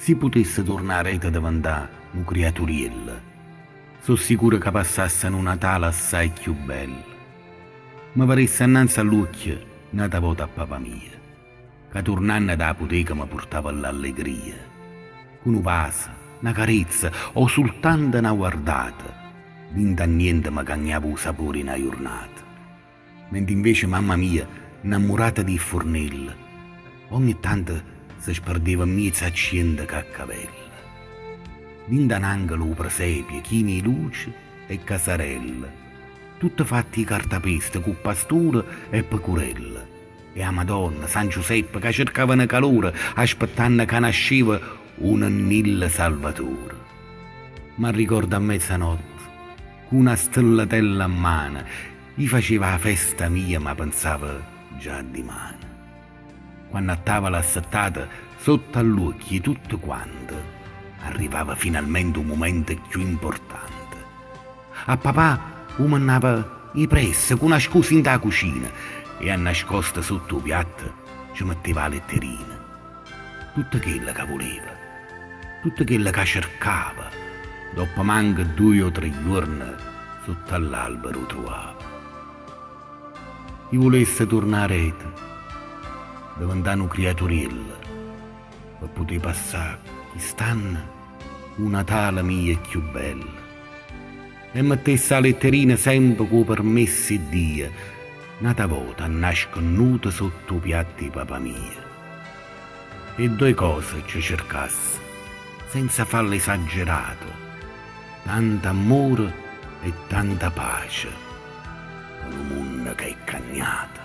si potesse tornare a diventare un creaturiello, sono sicuro che passasse un Natale assai più bello. Mi paresse innanzi all'occhio un'altra volta a papà mia, che tornando da apoteca mi portava l'allegria, con un vaso, una carezza o soltanto una guardata, vinta niente mi cagnava il sapore in una giornata. Mentre invece mamma mia, innamorata di fornello, ogni tanto si sperdeva in mezzo a cento caccavelle. Vinta un angolo presepe, chini luce e casarelle, tutte fatte di cartapesta con pastura e pecorella. E a Madonna, San Giuseppe, che cercavano calore, aspettando che nasceva un annillo salvatore. Ma ricordo a mezzanotte, con una stellatella a mano, gli faceva la festa mia, ma pensava già di mano. Quando a tavola assettata, sotto all'occhio tutto quanto, arrivava finalmente un momento più importante. A papà umannava i pressi con una scusa in da cucina e a nascosta sotto il piatto ci metteva la letterina. Tutto quello che voleva, tutto quello che cercava, dopo manca 2 o 3 giorni sotto all'albero trovava. Chi volesse tornare a rete, diventare un creaturiello, per poter passare quest'anno un Natale mio più bello. E mettesse la letterina sempre con permessi di Dio, un'altra volta nasconuta sotto i piatti di papà mia. E 2 cose ci cercasse, senza farle esagerato, tanto amore e tanta pace, con un mondo che è cagnato.